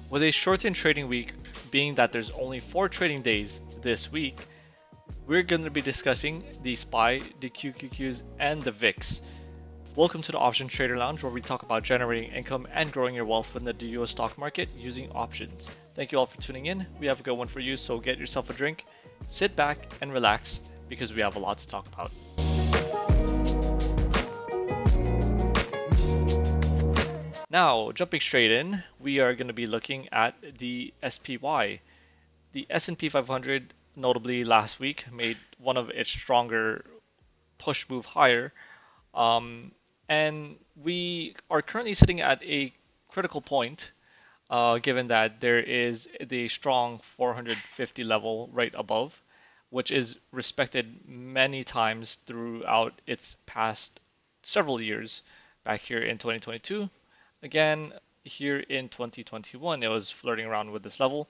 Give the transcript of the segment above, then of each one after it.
With a shortened trading week being that there's only 4 trading days this week, we're going to be discussing the SPY, the QQQs, and the VIX. Welcome to the Option Trader Lounge, where we talk about generating income and growing your wealth within the US stock market using options. Thank you all for tuning in. We have a good one for you, so get yourself a drink, sit back, and relax because we have a lot to talk about. Now, jumping straight in, we are going to be looking at the SPY. The S&P 500, notably last week, made one of its stronger push move higher. And we are currently sitting at a critical point, given that there is the strong 450 level right above, which is respected many times throughout its past several years. Back here in 2022, again here in 2021, it was flirting around with this level,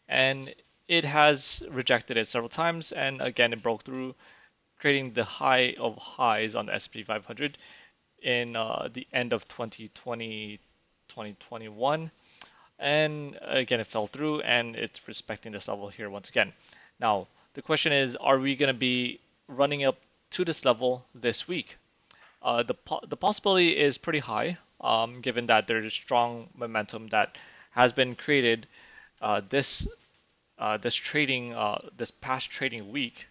and it has rejected it several times, and again it broke through, creating the high of highs on the S&P 500 in the end of 2020, 2021. And again, it fell through, and it's respecting this level here once again. Now, the question is, are we going to be running up to this level this week? The possibility is pretty high, given that there's strong momentum that has been created this past trading week.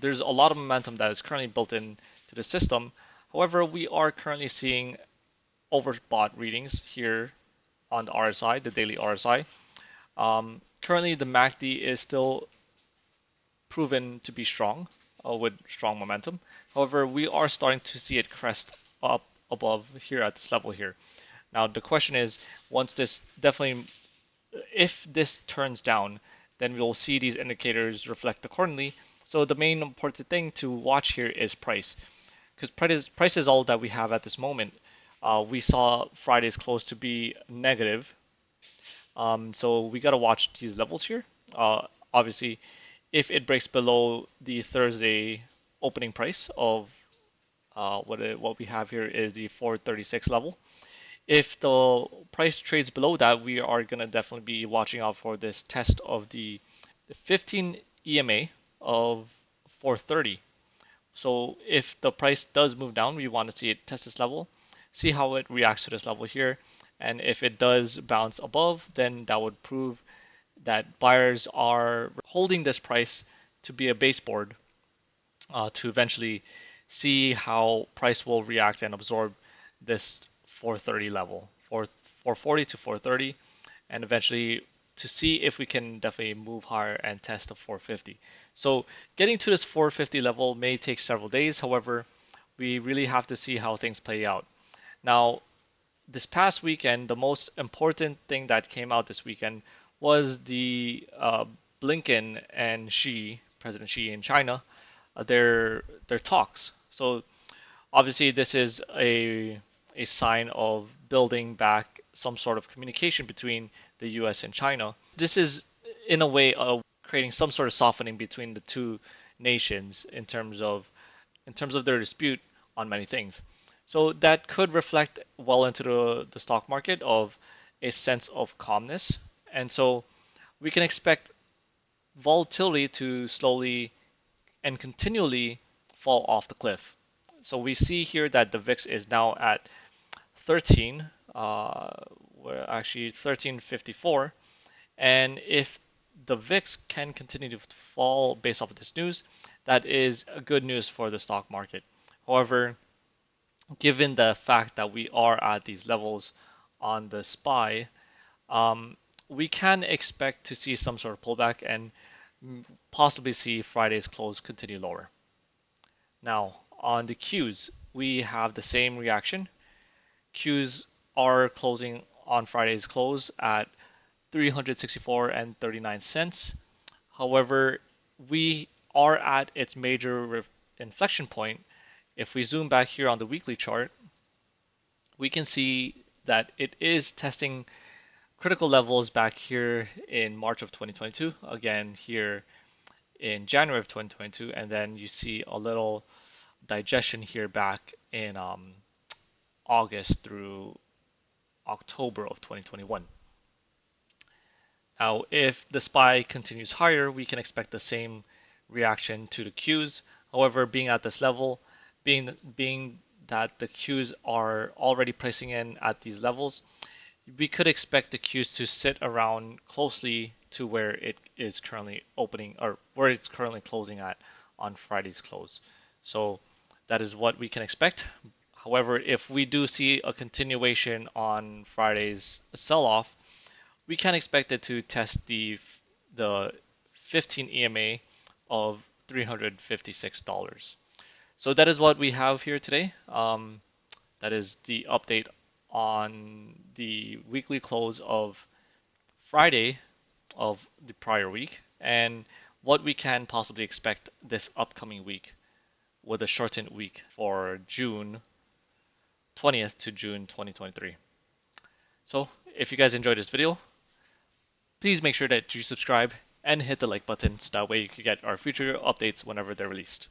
There's a lot of momentum that is currently built into the system. However, we are currently seeing overbought readings here on the RSI, the daily RSI. Currently, the MACD is still proven to be strong, with strong momentum. However, we are starting to see it crest up above here at this level here. Now, the question is, once this definitely, if this turns down, then we'll see these indicators reflect accordingly. So the main important thing to watch here is price, because price is all that we have at this moment. We saw Friday's close to be negative, so we got to watch these levels here. Obviously, if it breaks below the Thursday opening price of what we have here is the 436 level. If the price trades below that, we are going to definitely be watching out for this test of the 15 EMA of 430. So if the price does move down, we want to see it test this level, see how it reacts to this level here. And if it does bounce above, then that would prove that buyers are holding this price to be a baseboard, to eventually see how price will react and absorb this 430 level, 440 to 430, and eventually to see if we can definitely move higher and test the 450. So getting to this 450 level may take several days. However, we really have to see how things play out. Now, this past weekend, the most important thing that came out this weekend was the Blinken and President Xi in China, their talks. So obviously, this is a sign of building back some sort of communication between the U.S. and China. This is in a way of creating some sort of softening between the two nations in terms of their dispute on many things. So that could reflect well into the stock market of a sense of calmness. And so we can expect volatility to slowly and continually fall off the cliff. So we see here that the VIX is now at 13, we're actually 1354. And if the VIX can continue to fall based off of this news, that is good news for the stock market. However, given the fact that we are at these levels on the SPY, we can expect to see some sort of pullback and possibly see Friday's close continue lower. Now, on the Qs, we have the same reaction. Qs are closing on Friday's close at 364 and 39 cents. However, we are at its major inflection point. If we zoom back here on the weekly chart, we can see that it is testing critical levels back here in March of 2022, again here in January of 2022, and then you see a little digestion here back in August through October of 2021. Now, if the SPY continues higher, we can expect the same reaction to the Qs. However, being at this level, being that the Qs are already pricing in at these levels, we could expect the Qs to sit around closely to where it is currently opening or where it's currently closing at on Friday's close. So that is what we can expect. However, if we do see a continuation on Friday's sell-off, we can expect it to test the 15 EMA of $356. So that is what we have here today. That is the update on the weekly close of Friday of the prior week and what we can possibly expect this upcoming week with a shortened week for June 20th to June 2023. So if you guys enjoyed this video, please make sure that you subscribe and hit the like button so that way you can get our future updates whenever they're released.